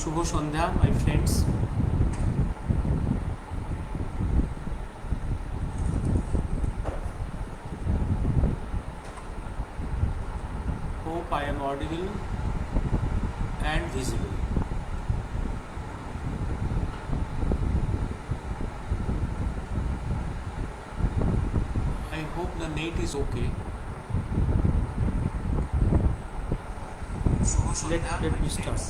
শুভ সন্ধ্যা my friends. Hope I am audible and visible. I hope the net is okay. Let me start.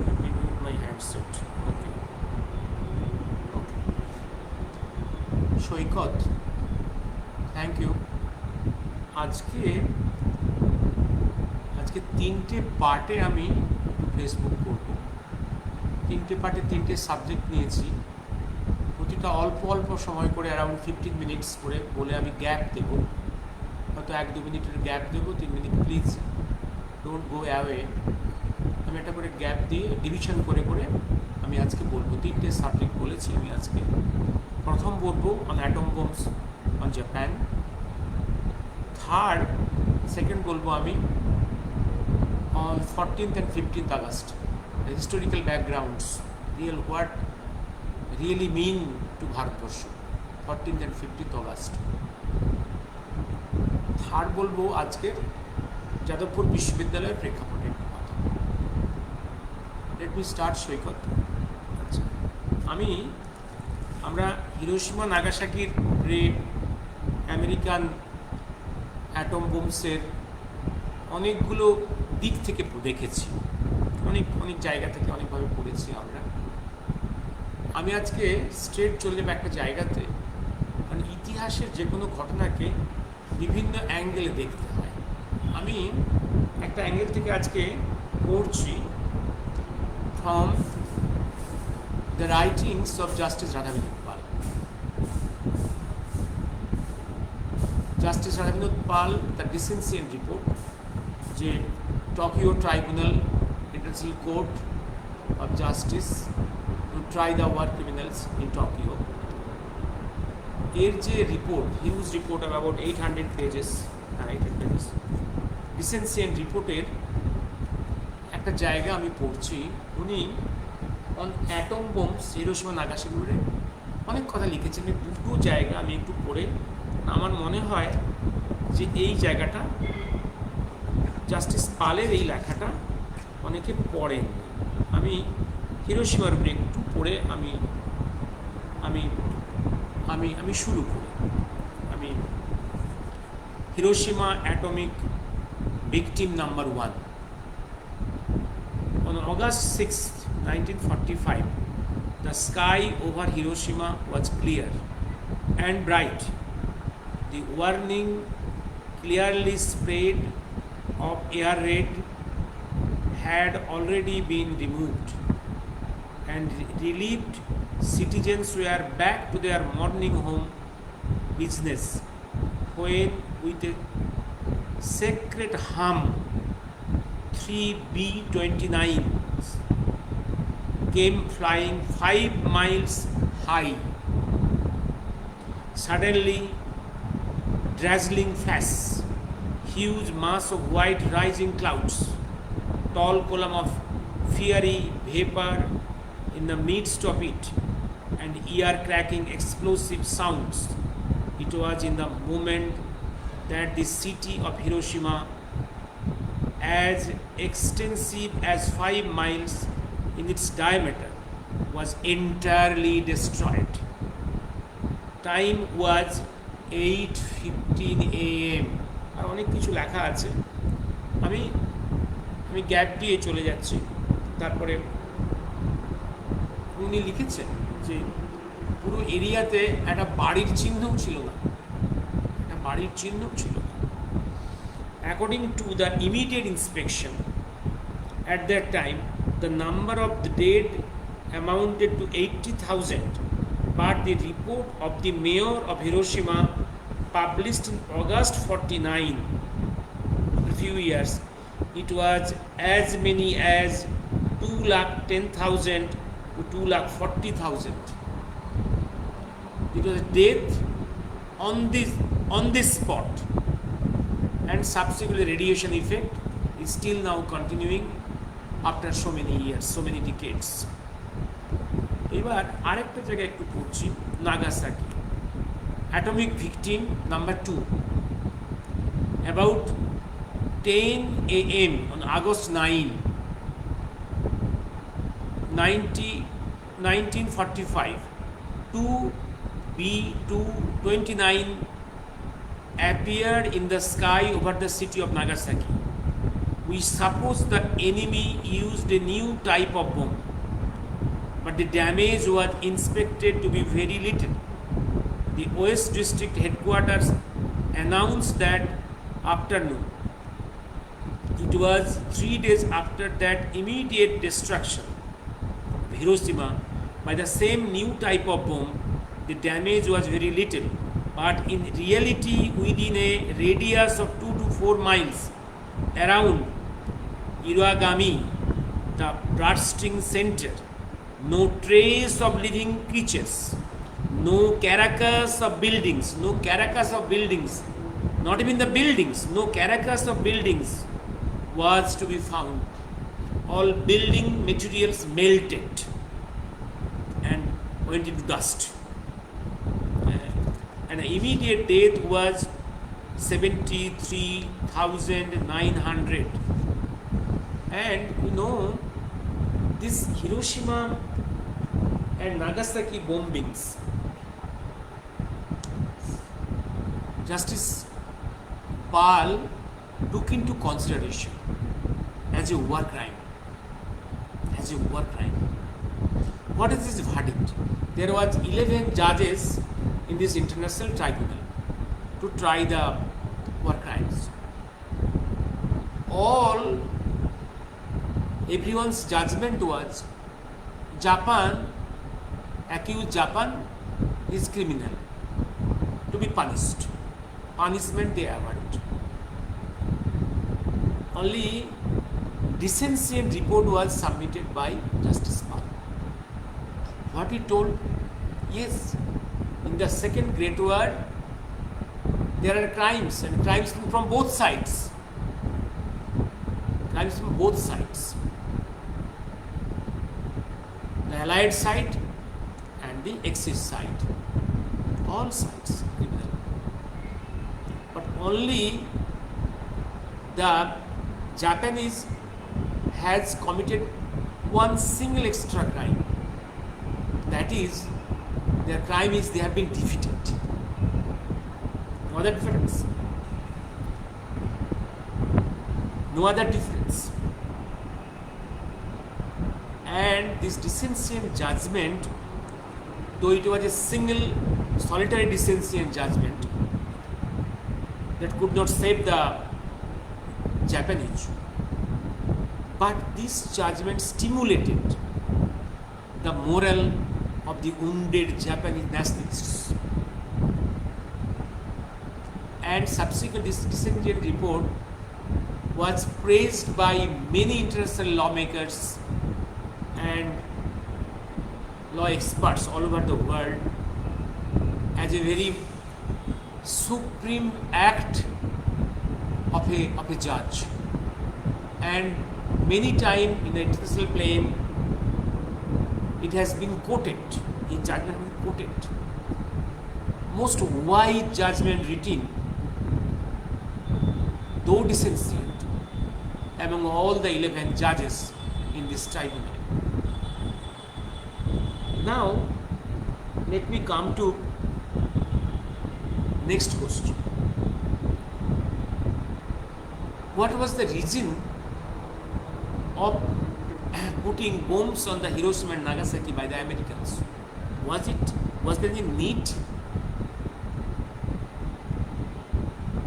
Let me mute my handset. Okay. Saikat, thank you. আজকে তিনটে পার্টে আমি Facebook করব। তিনটে পার্টে তিনটে সাবজেক্ট নিয়েছি, প্রতিটা অল্প অল্প সময় করে অ্যারাউন্ড 15 মিনিটস করে বলে আমি গ্যাপ দেব, হয়তো 1-2 মিনিটের গ্যাপ দেবো। 3 minute please don't go away. আমি একটা করে গ্যাপ দিয়ে ডিভিশন করে করে আমি আজকে বলবো। তিনটে সাবজেক্ট বলেছি আমি আজকে। প্রথম বলবো on atom bombs on Japan. Second বলবো আমি on 14th and 15th August, the historical backgrounds, what really mean to Bharatbharsha, 14th and 15th August. Third বলবো আজকের যাদবপুর বিশ্ববিদ্যালয়ের প্রেক্ষাপটে। লেট মি স্টার্ট সৈকত। আচ্ছা, আমরা হিরোশিমা নাগাসাকির আমেরিকান অ্যাটম বোমসের অনেকগুলো দিক থেকে দেখেছি, অনেক জায়গা থেকে অনেকভাবে পড়েছি আমরা। আমি আজকে স্ট্রেট চলে যাবো একটা জায়গাতে, কারণ ইতিহাসের যে কোনো ঘটনাকে বিভিন্ন অ্যাঙ্গেলে দেখতে হয়। আমি একটা অ্যাঙ্গেল থেকে আজকে পড়ছি from the writings of justice Radhabinod Pal. Justice Radhabinod Pal the dissentient report, যে Tokyo tribunal international court of justice to try the war criminals in Tokyo, এর যে report, huge report of about 800 pages, dissentient রিপোর্টের একটা জায়গা আমি পড়ছি। উনি অন অ্যাটম বোমস হিরোশিমা নাগাসাকির অনেক কথা লিখেছেন। দুটো জায়গা আমি একটু পড়ে আমার মনে হয় যে এই জায়গাটা জাস্টিস পালের এই লেখাটা অনেকে পড়েন। আমি হিরোশিমার উপরে একটু পড়ে আমি আমি আমি আমি শুরু করি। আমি Hiroshima atomic victim number 1। On August 6, 1945, the sky over Hiroshima was clear and bright. The warning clearly spread of air raid had already been removed, and relieved citizens were back to their morning home business when, with a sacred hum, 3 B-29 came flying 5 miles high. Suddenly, dazzling flash, huge mass of white rising clouds, tall column of fiery vapor in the midst of it, and ear-cracking explosive sounds. It was in the moment that the city of Hiroshima, as extensive as 5 miles in its diameter, was entirely destroyed. Time was 8:15 a.m. আর অনেক কিছু লেখা আছে, আমি gap দিয়ে চলে যাচ্ছি। তারপরে উনি লিখেছেন যে পুরো এরিয়াতে একটা বাড়ির চিহ্নও ছিল না, According to the immediate inspection, at that time the number of the dead amounted to 80,000, but the report of the mayor of Hiroshima, published in August 49, after a few years, it was as many as 210,000 to 240,000. It was death on this spot, and subsequently radiation effect is still now continuing after so many years, so many decades. এবার আরেকটা জায়গায় একটু পড়ছি, Nagasaki atomic victim number 2, about 10 a.m. on August 9, 1945, 2B-229 appeared in the sky over the city of Nagasaki. We suppose the enemy used a new type of bomb, but the damage was inspected to be very little. The West District headquarters announced that afternoon. It was 3 days after that immediate destruction of Hiroshima by the same new type of bomb. The damage was very little, but in reality, within a radius of 2 to 4 miles around Iragami, the bursting center, no trace of living creatures, no carcass of buildings, not even the buildings, no carcass of buildings was to be found. All building materials melted and went into dust. And the immediate death was 73,900. And this Hiroshima and Nagasaki bombings, Justice Paul took into consideration as a war crime. What is this verdict? There was 11 judges in this international tribunal to try the war crimes. Everyone's judgment was accused Japan is criminal, to be punished. Punishment they awarded. Only dissentient report was submitted by Justice Paul. What he told? Yes, in the Second Great War, there are crimes, and crimes from both sides. The Allied side and the Axis side. All sides criminal. But only the Japanese has committed one single extra crime. That is, their crime is they have been defeated. No other difference. And this dissentient judgment, though it was a single solitary dissentient judgment that could not save the Japanese, but this judgment stimulated the morale of the wounded Japanese nationalists. And subsequent this dissentient report was praised by many international lawmakers and law experts all over the world as a very supreme act of a judge. And many times in the international plane, it has been quoted, in judgment has been quoted. Most wise judgment written, though dissentient, among all the 11 judges in this tribunal. Now, let me come to next question. What was the reason of putting bombs on the Hiroshima and Nagasaki by the Americans? Was there any need?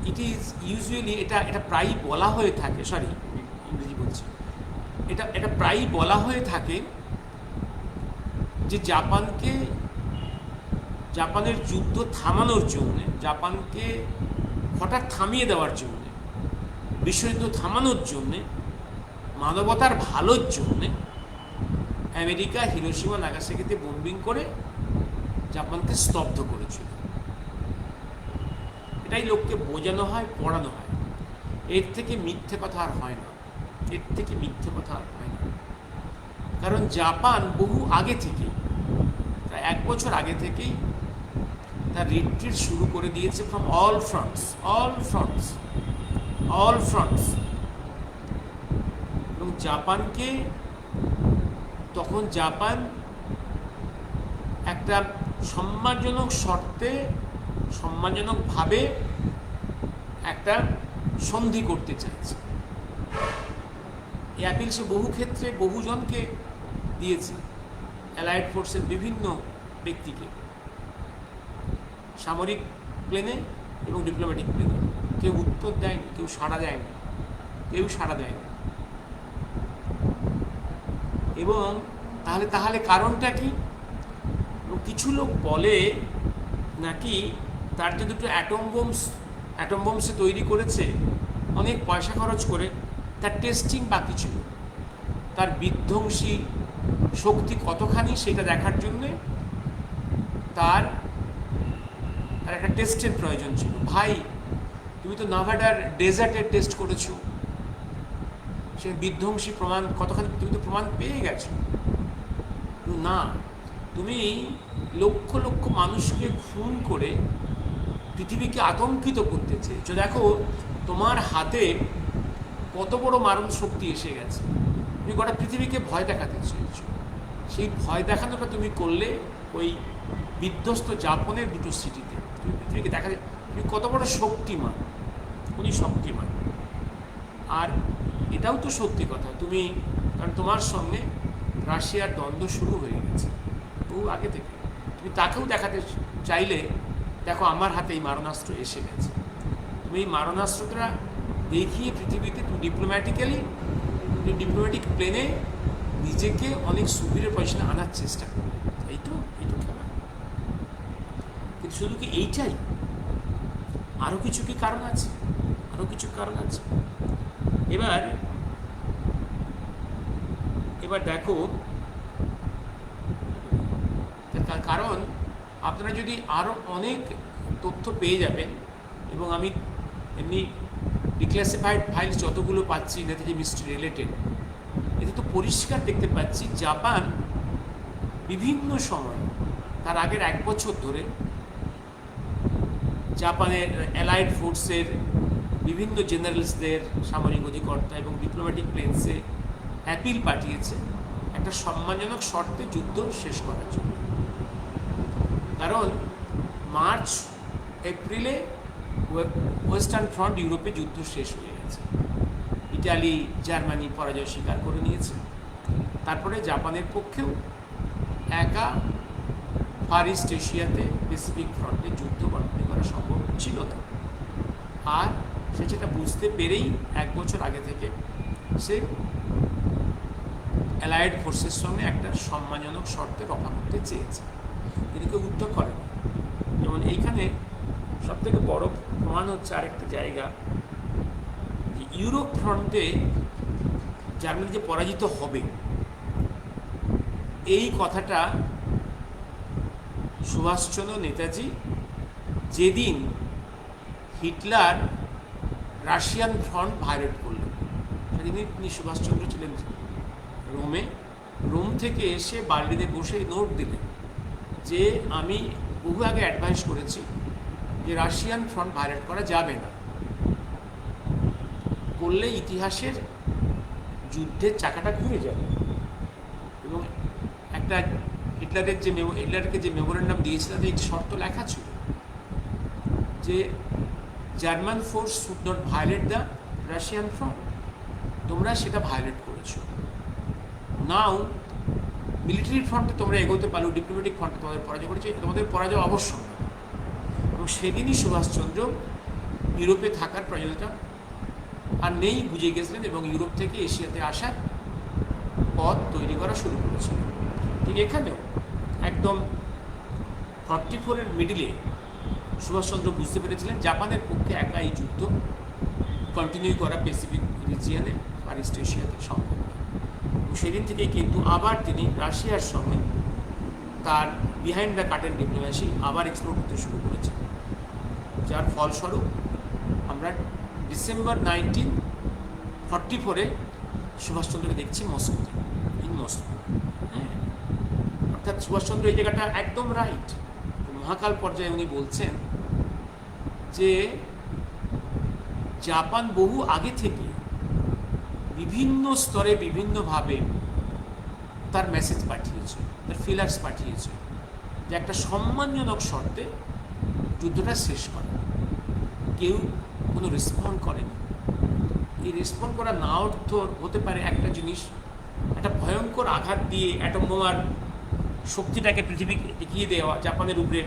It is usually এটা প্রায় বলা হয়ে থাকে, ইংরেজি বলছি, এটা প্রায় বলা হয়ে থাকে যে জাপানের যুদ্ধ থামানোর জন্য, জাপানকে হঠাৎ থামিয়ে দেওয়ার জন্য, বিশ্বযুদ্ধ থামানোর জন্যে, মানবতার ভালোর জন্যে আমেরিকা হিরোশিমা নাগাসাকিতে বোম্বিং করে জাপানকে স্তব্ধ করেছিল। এটাই লোককে বোঝানো হয়, পড়ানো হয়। এর থেকে মিথ্যে কথা আর হয় না। এর থেকে মিথ্যে কথা আর হয় না। কারণ জাপান বহু আগে থেকেই, প্রায় 1 বছর আগে থেকেই তার রিট্রিট শুরু করে দিয়েছে ফ্রম অল ফ্রন্টস, এবং জাপানকে তখন জাপান একটা সম্মানজনক শর্তে, সম্মানজনকভাবে একটা সন্ধি করতে চাইছে। এই অ্যাপিল সে বহু ক্ষেত্রে বহুজনকে দিয়েছে, অ্যালাইড ফোর্সের বিভিন্ন ব্যক্তিকে, সামরিক প্লেনে এবং ডিপ্লোম্যাটিক প্লেনে। কেউ উত্তর দেয়নি, কেউ সাড়া দেয়নি। এবং তাহলে কারণটা কি? এবং কিছু লোক বলে নাকি তার যে দুটো অ্যাটম বোমস তৈরি করেছে অনেক পয়সা খরচ করে, তার টেস্টিং বাকি ছিল, তার বিধ্বংসী শক্তি কতখানি সেটা দেখার জন্যে তার একটা টেস্টের প্রয়োজন ছিল। ভাই, তুমি তো নাভাডার ডেজার্টের টেস্ট করেছো, সে বিধ্বংসী প্রমাণ কতখানি তুমি তো প্রমাণ পেয়ে গেছো। না, তুমি লক্ষ লক্ষ মানুষকে খুন করে পৃথিবীকে আতঙ্কিত করতে চেয়েছো। দেখো তোমার হাতে কত বড় মারণ শক্তি এসে গেছে, তুমি গোটা পৃথিবীকে ভয় দেখাতে চেয়েছো। সেই ভয় দেখানোটা তুমি করলে ওই বিধ্বস্ত জাপানের দুটো সিটিতে। তুমি পৃথিবীকে দেখাতে তুমি কত বড় শক্তিমান, উনি শক্তিমান। আর এটাও তো সত্যি কথা, তুমি, কারণ তোমার সঙ্গে রাশিয়ার দ্বন্দ্ব শুরু হয়ে গেছে বহু আগে থেকে, তুমি তাকেও দেখাতে চাইলে দেখো আমার হাতে এই মারণাস্ত্র এসে গেছে। তুমি এই মারণাস্ত্রটা দেখিয়ে পৃথিবীতে তুমি ডিপ্লোম্যাটিক প্লেনে নিজেকে অনেক সুপিরিয়র পজিশনে আনার চেষ্টা করবে। এইটুকু খেলা। কিন্তু শুধু কি এইটাই? আরও কিছু কারণ আছে। এবার দেখো, কারণ আপনারা যদি আরও অনেক তথ্য পেয়ে যাবেন, এবং আমি এমনি ডিক্লাসিফাইড ফাইলস যতগুলো পাচ্ছি না থেকে মিস্ট্রি রিলেটেড, এতে তো পরিষ্কার দেখতে পাচ্ছি জাপান বিভিন্ন সময়, তার আগের 1 বছর ধরে জাপানের অ্যালাইড ফোর্সের বিভিন্ন জেনারেলসদের, সামরিক অধিকর্তা এবং ডিপ্লোম্যাটিক প্লেন্সে অ্যাপিল পাঠিয়েছে একটা সম্মানজনক শর্তে যুদ্ধ শেষ করার জন্য। কারণ মার্চ এপ্রিলে ওয়েস্টার্ন ফ্রন্ট ইউরোপে যুদ্ধ শেষ হয়ে গেছে, ইটালি জার্মানি পরাজয় স্বীকার করে নিয়েছে। তারপরে জাপানের পক্ষেও একা ফার ইস্ট এশিয়াতে প্যাসিফিক ফ্রন্টে যুদ্ধ কন্টিনিউ করা সম্ভব ছিল না। আর সে সেটা বুঝতে পেরেই 1 বছর আগে থেকে সে অ্যালায়েড ফোর্সের সঙ্গে একটা সম্মানজনক শর্তে রক্ষা করতে চেয়েছে, কিন্তু কেউ উদ্যোগ করেনি। যেমন এইখানে সবথেকে বড় প্রমাণ হচ্ছে আরেকটা জায়গা, ইউরোপ ফ্রন্টে জার্মানি যে পরাজিত হবে, এই কথাটা সুভাষচন্দ্র নেতাজি যেদিন হিটলার রাশিয়ান ফ্রন্ট ভায়োলেট করলেন, সেদিনই তিনি সুভাষচন্দ্র ছিলেন রোম থেকে এসে বার্লিনে বসে নোট দিলেন যে আমি বহু আগে অ্যাডভাইস করেছি যে রাশিয়ান ফ্রন্ট ভায়োলেট করা যাবে না, করলে ইতিহাসের যুদ্ধের চাকাটা ঘুরে যাবে। এবং একটা হিটলারকে যে মেমোরেন্ডাম দিয়েছে তাতে একটি শর্ত লেখা ছিল যে German force should not violate the Russian front. তোমরা সেটা ভায়োলেট করেছো। নাও মিলিটারি ফ্রন্টে তোমরা এগোতে পারো, ডিপ্লোম্যাটিক ফ্রন্টে তোমাদের পরাজয় করেছে, তোমাদের পরাজয় অবশ্যই। এবং সেদিনই সুভাষচন্দ্র ইউরোপে থাকার প্রয়োজনীয়তা আর নেই বুঝে গেছিলেন, এবং ইউরোপ থেকে এশিয়াতে আসার পথ তৈরি করা শুরু করেছিল। ঠিক এখানেও একদম 44-এর মিডিলে সুভাষচন্দ্র বুঝতে পেরেছিলেন জাপানের পক্ষে একা এই যুদ্ধ কন্টিনিউ করা প্যাসিফিক রিজিয়নে আর ইস্ট এশিয়াতে সম্ভব। সেদিন থেকেই কিন্তু আবার তিনি রাশিয়ার সঙ্গে তার বিহাইন্ড দ্য কার্টেন ডিপ্লোম্যাসি আবার এক্সপ্লোর করতে শুরু করেছেন, যার ফলস্বরূপ আমরা ডিসেম্বর 1944-এ সুভাষচন্দ্রকে দেখছি মস্কোতে, ইন মস্কো। হ্যাঁ, অর্থাৎ সুভাষচন্দ্র এই জায়গাটা একদম রাইট। মহাকাল পর্যায়ে উনি বলছেন যে জাপান বহু আগে থেকে বিভিন্ন স্তরে বিভিন্নভাবে তার মেসেজ পাঠিয়েছে, তার ফিলার্স পাঠিয়েছে যে একটা সম্মানজনক শর্তে যুদ্ধটা শেষ করে। কেউ কোনো রেসপন্ড করেনি। এই রেসপন্ড করা না অর্থ হতে পারে একটা জিনিস, একটা ভয়ঙ্কর আঘাত দিয়ে অ্যাটম বোমার শক্তিটাকে পৃথিবীকে এগিয়ে দেওয়া, জাপানের উপরে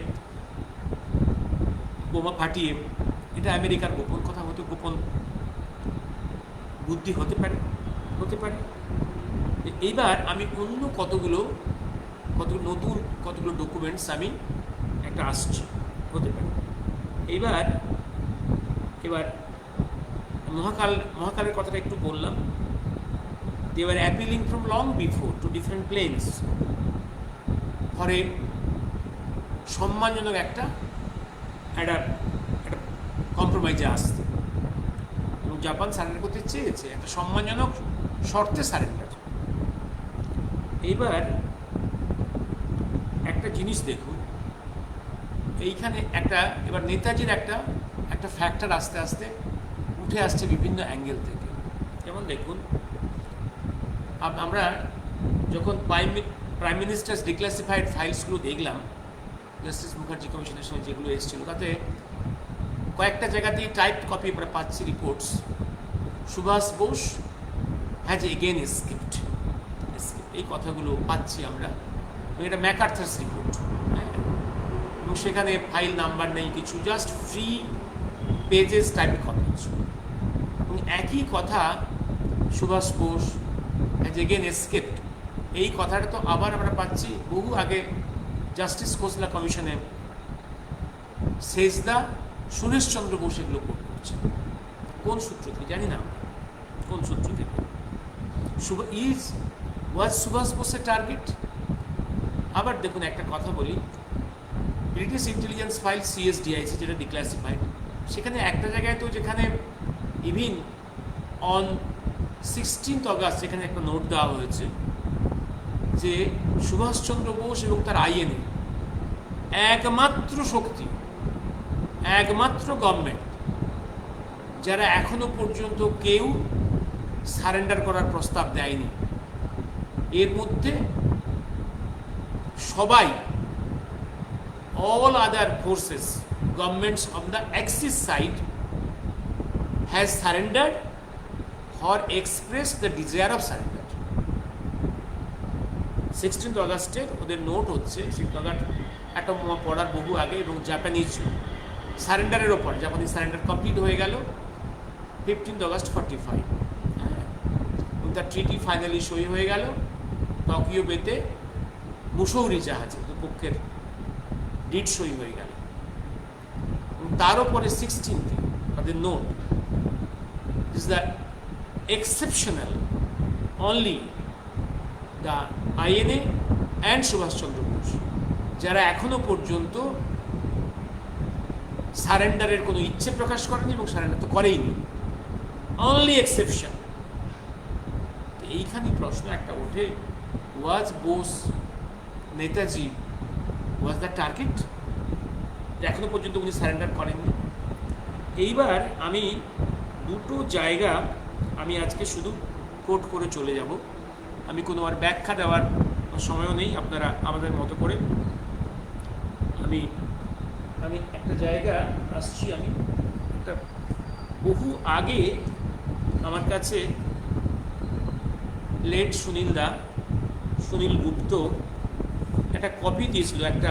বোমা ফাটিয়ে, এটা আমেরিকার গোপন কথা হতে, গোপন বুদ্ধি হতে পারে, হতে পারে। এইবার আমি অন্য কতগুলো নতুন কতগুলো ডকুমেন্টস আমি একটা আসছি, হতে পারে। এবার মহাকালের কথাটা একটু বললাম। They were appealing from long before to different planes for a সম্মানজনক একটা কম্প্রোমাইজে আসতে, এবং জাপান সারেন্ডার করতে চেয়েছে একটা সম্মানজনক শর্তে সারেন্ডার। এইবার একটা জিনিস দেখুন, এইখানে এবার নেতাজির একটা ফ্যাক্টর আস্তে আস্তে উঠে আসছে বিভিন্ন অ্যাঙ্গেল থেকে। যেমন দেখুন, আমরা যখন প্রাইম মিনিস্টার্স ডিক্লাসিফাইড ফাইলসগুলো দেখলাম, জাস্টিস মুখার্জি কমিশনের সময় যেগুলো এসেছিল, তাতে কয়েকটা জায়গাতেই টাইপ কপি আমরা পাচ্ছি reports, Subhash Bose has again escaped, এই কথাগুলো পাচ্ছি আমরা। এটা ম্যাকার্থার্স রিপোর্ট, হ্যাঁ, এবং সেখানে ফাইল নাম্বার নেই কিছু, just free pages type copy. এবং একই কথা Subhash Bose has again escaped, এই কথাটা তো আবার আমরা পাচ্ছি বহু আগে জাস্টিস খোসলা কমিশনে সেজদা সুরেশচন্দ্র বোস এগুলো কোট করছে। কোন সূত্র থেকে জানি না, কোন সূত্র থেকে। ওয়াজ সুভাষ বোসের টার্গেট? আবার দেখুন, একটা কথা বলি, ব্রিটিশ ইন্টেলিজেন্স ফাইল CSDIC যেটা ডিক্লাসিফাইড, সেখানে একটা জায়গায় তো, যেখানে ইভিন অন 16th অগাস্ট যেখানে একটা নোট দেওয়া হয়েছে যে সুভাষচন্দ্র বোস এবং তার INA একমাত্র শক্তি, একমাত্র গভর্নমেন্ট যারা এখনো পর্যন্ত কেউ সারেন্ডার করার প্রস্তাব দেয়নি। এর মধ্যে সবাই, all other forces, governments of the Axis side has surrendered or expressed the desire of surrender. 16th অগাস্টে ওদের নোট হচ্ছে, অ্যাটম বোমা পড়ার বহু আগে, এবং জাপানিজ সারেন্ডারের ওপর, জাপানিজ সারেন্ডার কমপ্লিট হয়ে গেল 15th অগাস্ট 45, এবং তার ট্রিটি ফাইনালি সই হয়ে গেল টোকিও বেতে মুসৌরি জাহাজে, দুপক্ষের ডিড সই হয়ে গেল। তার উপরে 16th তাদের note is the exceptional only the INA and Subhash Chandra Bose, যারা এখনো পর্যন্ত সারেন্ডারের কোনো ইচ্ছে প্রকাশ করেনি এবং সারেন্ডার তো করেইনি, অনলি এক্সেপশন। এইখানে প্রশ্ন একটা ওঠে, was Bose, Netaji was the target? এখনো পর্যন্ত উনি সারেন্ডার করেননি। এইবার আমি দুটো জায়গা আমি আজকে শুধু কোট করে চলে যাব, আমি কোনো আর ব্যাখ্যা দেওয়ার সময়ও নেই, আপনারা আমাদের মতো করে। আমি একটা জায়গা আসছি, আমি একটা বহু আগে আমার কাছে লেট সুনীল গুপ্ত একটা কপি দিয়েছিল, একটা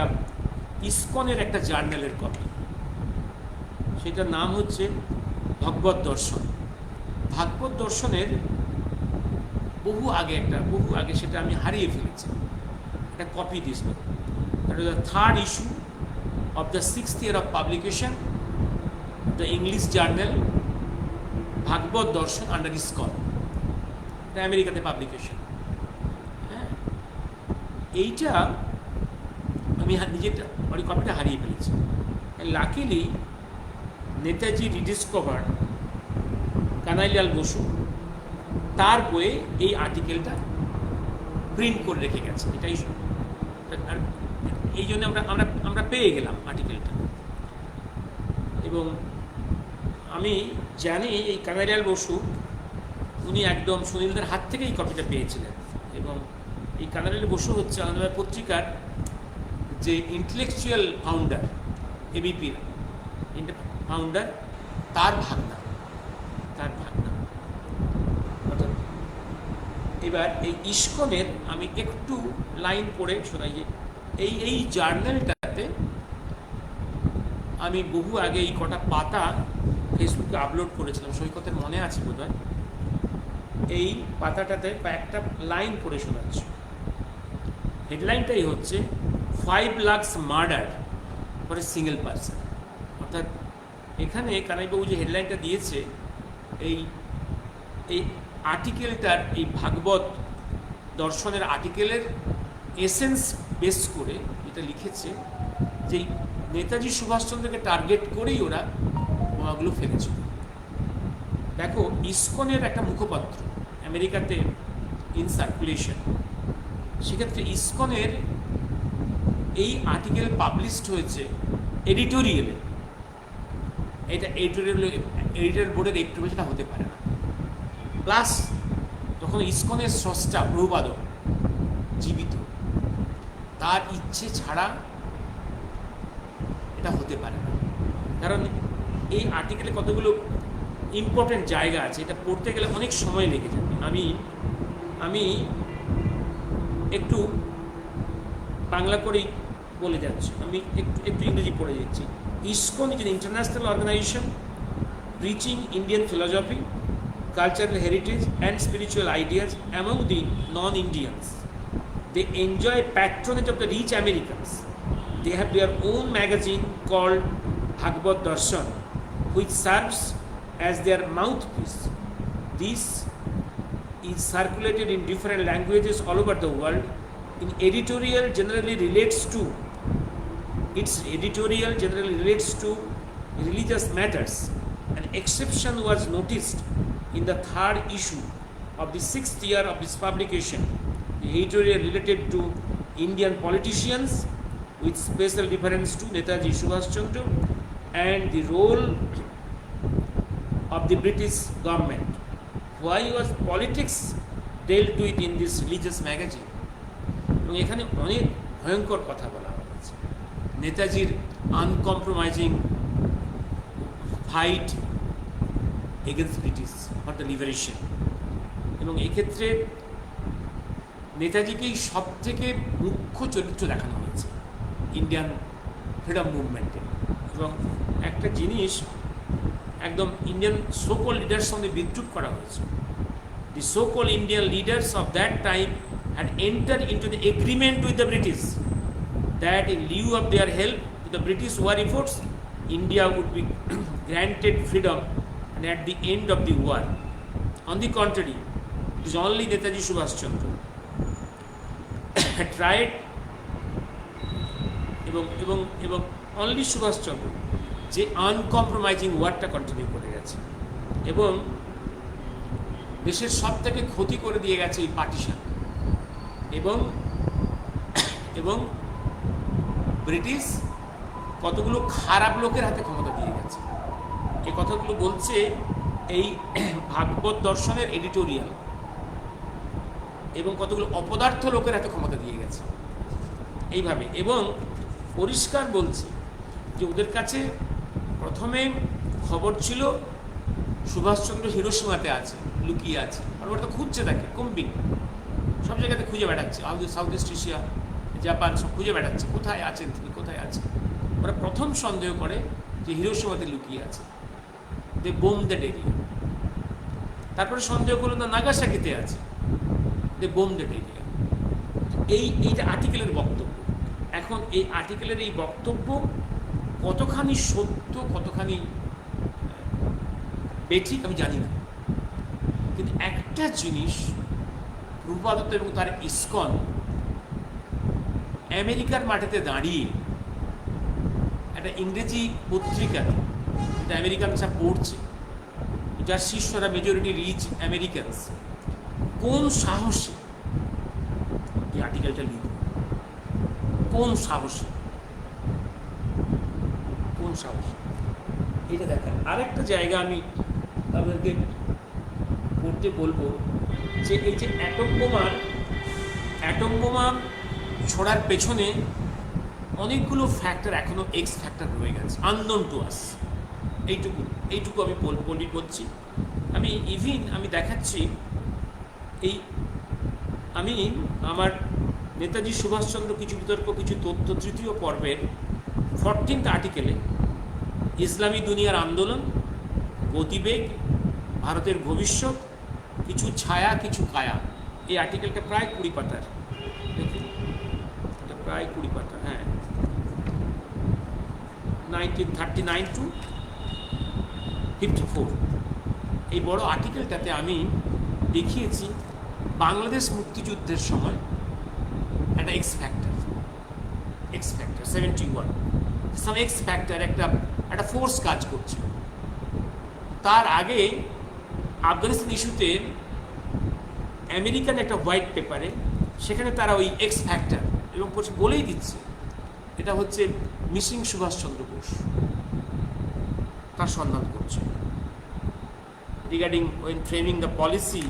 ইসকনের একটা জার্নালের কপি, সেটার নাম হচ্ছে ভগবত দর্শন। ভাগবত দর্শনের বহু আগে সেটা আমি হারিয়ে ফেলেছি, একটা কপি দিয়েছিল। That was the third issue of the 6th year of publication, the English journal ভাগবত দর্শন আন্ডার ইসকন, এটা আমেরিকাতে পাবলিকেশন। হ্যাঁ, এইটা আমি নিজেটা ওই কপিটা হারিয়ে ফেলেছি। লাকিলি নেতাজি রিডিসকভার কানাইলাল বসু তার বইয়ে এই আর্টিকেলটা প্রিন্ট করে রেখে গেছে। এটাই আর এই জন্য আমরা আমরা আমরা পেয়ে গেলাম আর্টিকেলটা। এবং আমি জানি এই কানাইলাল বসু উনি একদম সুনীলদের হাত থেকে এই কপিটা পেয়েছিলেন। এবং এই কানাইলাল বসু হচ্ছে আনন্দবাজার পত্রিকার যে ইন্টেলেকচুয়াল ফাউন্ডার, এবিপির ফাউন্ডার, তার ভাগনা। এবার এই ইস্কনের আমি একটু লাইন পড়ে শোনাই। যে এই জার্নালটাতে আমি বহু আগে এই কটা পাতা ফেসবুকে আপলোড করেছিলাম, সৈকতের মনে আছে বোধহয়। এই পাতাটাতে কয়েকটা লাইন পড়ে শোনাচ্ছি। হেডলাইনটাই হচ্ছে 5 lakhs murder for a single person. অর্থাৎ এখানে কানাইবাবু যে হেডলাইনটা দিয়েছে, এই আর্টিকেলটার, এই ভাগবত দর্শনের আর্টিকেলের এসেন্স বেস করে এটা লিখেছে যে নেতাজি সুভাষচন্দ্রকে টার্গেট করেই ওরা বোমাগুলো ফেলেছিল। দেখো, ইসকনের একটা মুখপাত্র আমেরিকাতে ইন সার্কুলেশন, সেক্ষেত্রে ইসকনের এই আর্টিকেল পাবলিশড হয়েছে এডিটোরিয়ালে। এটা এডিটোরিয়াল বোর্ডের একটু সেটা হতে পারে না। প্লাস যখন ইসকনের স্রষ্টা প্রভুপাদ জীবিত, তার ইচ্ছে ছাড়া এটা হতে পারে না। কারণ এই আর্টিকেলে কতগুলো ইম্পর্টেন্ট জায়গা আছে, এটা পড়তে গেলে অনেক সময় লেগে যাবে। আমি একটু বাংলা করেই বলে যাচ্ছি, আমি একটু ইংরেজি পড়ে যাচ্ছি। ISKCON is an international organization preaching Indian philosophy, cultural heritage and spiritual ideas among the non-Indians. They enjoy patronage of the rich Americans. They have their own magazine called Bhagavad Darshan, which serves as their mouthpiece. This is circulated in different languages all over the world. Its editorial generally relates to religious matters. An exception was noticed in the third issue of the 6th year of this publication. The editorial related to Indian politicians with special reference to Netaji Subhash Chandra and the role of the British government. Why was politics dealt with in this religious magazine? এবং এখানে অনেক ভয়ঙ্কর কথা বলা হয়েছে। নেতাজির uncompromising fight against British for the liberation, এবং এক্ষেত্রে নেতাজিকেই সব থেকে মুখ্য চরিত্র দেখানো হয়েছে ইন্ডিয়ান ফ্রিডম মুভমেন্টে। এবং একটা জিনিস একদম ইন্ডিয়ান সোকল লিডার্স সঙ্গে বিদ্রুপ করা হয়েছে। The so called Indian leaders of that time had entered into the agreement with the British that in lieu of their help to the British war efforts, India would be granted freedom and at the end of the war. On the contrary, it is only Netaji Subhash Chandra had tried এবং only Subhash Chandra যে uncompromising ওয়ারটা continue করে গেছে এবং দেশের সব থেকে ক্ষতি করে দিয়ে গেছে এই পার্টিশন। এবং ব্রিটিশ কতগুলো খারাপ লোকের হাতে ক্ষমতা দিয়ে গেছে, এই কথাগুলো বলছে এই ভাগবত দর্শনের এডিটোরিয়াল। এবং কতগুলো অপদার্থ লোকের হাতে ক্ষমতা দিয়ে গেছে এইভাবে। এবং পরিষ্কার বলছে যে ওদের কাছে প্রথমে খবর ছিল সুভাষচন্দ্র হিরোশিমাতে আছে, লুকিয়ে আছে, আর ওরা তো খুঁজছে তাকে, কম্বিং সব জায়গাতে খুঁজে বেড়াচ্ছে, সাউথ ইস্ট এশিয়া, জাপান সব খুঁজে বেড়াচ্ছে, কোথায় আছেন তিনি, কোথায় আছেন। ওরা প্রথম সন্দেহ করে যে হিরোশিমাতে লুকিয়ে আছে, দে বোম দ্যাট এরিয়া। তারপরে সন্দেহ করলো না নাগাসাকিতে আছে, দে বোম দ্যাট এরিয়া। এইটা আর্টিকেলের বক্তব্য। এখন এই আর্টিকেলের এই বক্তব্য কতখানি সত্য, কতখানি বেঠিক আমি জানি না, কিন্তু একটা জিনিস প্রভুপাদ এবং তার ইসকন আমেরিকার মাটিতে দাঁড়িয়ে একটা ইংরেজি পত্রিকাতে, এটা আমেরিকানরা পড়ছে, যার শিষ্যরা মেজরিটি রিচ আমেরিকানস, কোন সাহসে এই আর্টিকেলটা লিখব, কোন সাহসে, কোন সাহসে, এটা দেখার। আর একটা জায়গা আমি আপনাদেরকে করতে বলবো, যে এই যে অ্যাটম বোমা ছোড়ার পেছনে অনেকগুলো ফ্যাক্টর এখনো এক্স ফ্যাক্টর রয়ে গেছে, আননোন টু আস। এইটুকু আমি বলছি। আমি দেখাচ্ছি, আমি আমার নেতাজি সুভাষচন্দ্র কিছু বিতর্ক কিছু তথ্য তৃতীয় পর্বের 14th আর্টিকেলে ইসলামী দুনিয়ার আন্দোলন, গতিবেগ, ভারতের ভবিষ্যৎ, কিছু ছায়া কিছু কায়া, এই আর্টিকেলটা প্রায় 20 পাতার, দেখি এটা প্রায় 20 পাতা, হ্যাঁ, 1939 to 54, এই বড় আর্টিকেলটাতে আমি দেখিয়েছি বাংলাদেশ মুক্তিযুদ্ধের সময় একটা এক্স ফ্যাক্টর 71 সাম এক্স ফ্যাক্টর, একটা ফোর্স কাজ করছে। তার আগে আফগানিস্তান ইস্যুতে আমেরিকান একটা হোয়াইট পেপারে, সেখানে তারা ওই এক্স ফ্যাক্টর এবং বলেই দিচ্ছে এটা হচ্ছে মিসিং সুভাষচন্দ্র বোস, তার সন্ধান করছে। Regarding when framing the policy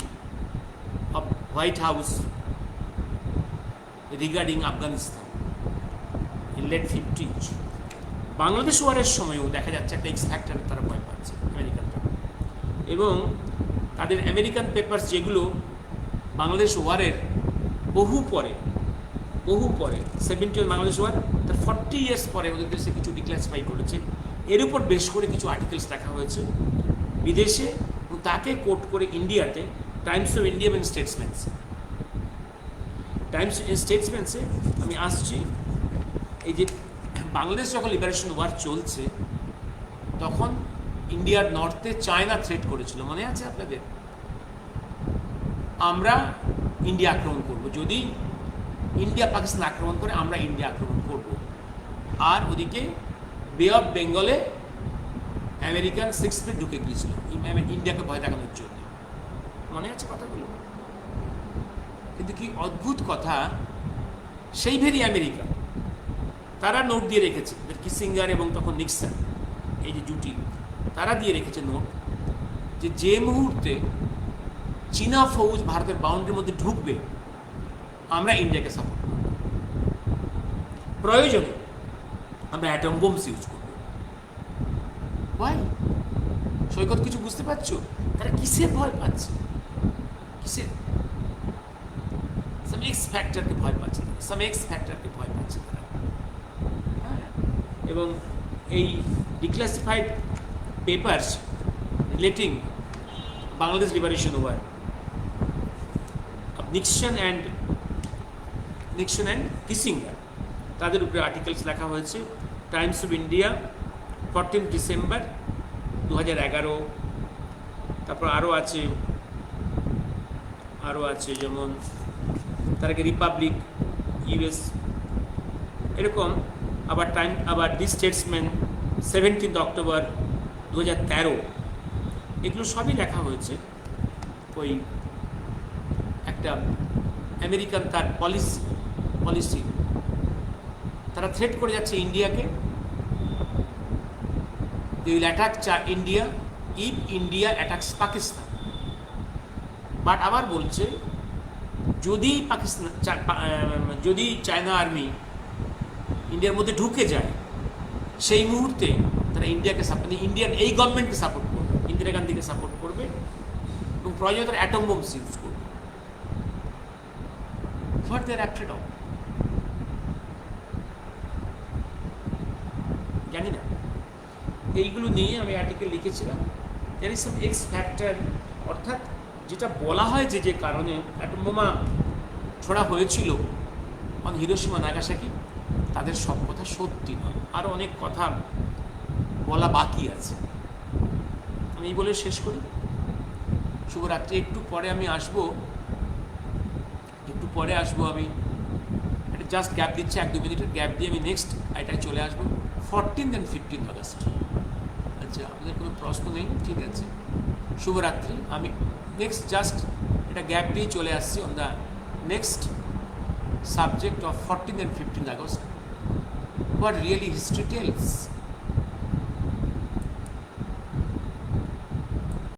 of White House regarding Afghanistan in late 50s, Bangladesh ওয়ারের সময়ও দেখা যাচ্ছে একটা এক্স ফ্যাক্টর তারা ভয় পাচ্ছে আমেরিকানরা। এবং তাদের আমেরিকান পেপারস যেগুলো বাংলাদেশ ওয়ারের বহু পরে 70 বাংলাদেশ ওয়ার, তার 40 years পরে ওদের দেশে কিছু ডিক্লাসিফাই করেছে, এর উপর বেশ করে কিছু আর্টিকেলস দেখা হয়েছে বিদেশে, তাকে কোট করে ইন্ডিয়াতে টাইমস অফ ইন্ডিয়া এবং স্টেটসম্যানসে আমি আসছি। এই যে বাংলাদেশ যখন লিবারেশন ওয়ার চলছে, তখন ইন্ডিয়ার নর্থে চায়না থ্রেট করেছিল, মনে আছে আপনাদের? আমরা ইন্ডিয়া আক্রমণ করব, যদি ইন্ডিয়া পাকিস্তান আক্রমণ করে আমরা ইন্ডিয়া আক্রমণ করব। আর ওদিকে বে অফ বেঙ্গলে আমেরিকান 6 ফিট ঢুকে গিয়েছিল ইন্ডিয়াকে ভয় দেখানোর জন্য, মনে আছে কথাগুলো? কিন্তু কি অদ্ভুত কথা, সেই ভেরি আমেরিকা তারা নোট দিয়ে রেখেছে, কিসিঙ্গার এবং তখন নিক্সন, এই যে জুটি, তারা দিয়ে রেখেছে নোট, যে মুহূর্তে চীনা ফৌজ ভারতের বাউন্ডারির মধ্যে ঢুকবে আমরা ইন্ডিয়াকে সাপোর্ট করব, প্রয়োজনে আমরা অ্যাটম বোমস ইউজ করব। ভাই সৈকত কিছু বুঝতে পারছো? তারা কিসের ভয় পাচ্ছে? কিসের? সাম এক্স ফ্যাক্টরকে ভয় পাচ্ছে তারা। এবং এই declassified papers relating Bangladesh liberation war, Nixon and Kissinger, তাদের উপরে আর্টিকেলস লেখা হয়েছে। টাইমস অফ ইন্ডিয়া 14 ডিসেম্বর 2011, তারপর আরও আছে যেমন তার আগে রিপাবলিক ইউএস, এরকম। আবার দি স্টেটসম্যান 17 অক্টোবর 2013, এগুলো সবই লেখা হয়েছে। ওই একটা আমেরিকান তার পলিসি তারা থ্রেট করে যাচ্ছে ইন্ডিয়াকে, they will attack India if India attacks Pakistan, but আবার বলছে যদি চায়না আর্মি ইন্ডিয়ার মধ্যে ঢুকে যায়, সেই মুহূর্তে তারা ইন্ডিয়ান এই গভর্নমেন্টকে সাপোর্ট করবে, ইন্দিরা গান্ধীকে সাপোর্ট করবে, এবং প্রয়োজনে তারা অ্যাটম বোমস ইউজ করবে। What they are afraid of জানি না। এইগুলো নিয়ে আমি আর্টিকেল লিখেছিলাম। There is some X factor, অর্থাৎ যেটা বলা হয় যে কারণে অ্যাটম বোমা ছোড়া হয়েছিল অন হিরোশিমা নাগাসাকি, তাদের সব কথা সত্যি নয়, আরও অনেক কথা বলা বাকি আছে। আমি এই বলে শেষ করি। শুভরাত্রি। একটু পরে আসবো আমি একটা জাস্ট গ্যাপ দিচ্ছি, 1-2 মিনিটের গ্যাপ দিয়ে আমি নেক্সট এটায় চলে আসবো 14 and 15 আগস্ট। আচ্ছা, আপনাদের কোনো প্রশ্ন নেই? ঠিক আছে, শুভরাত্রি। আমি নেক্সট জাস্ট একটা গ্যাপ দিয়ে চলে আসছি on the next subject of 14th and 15th August. What really history tells.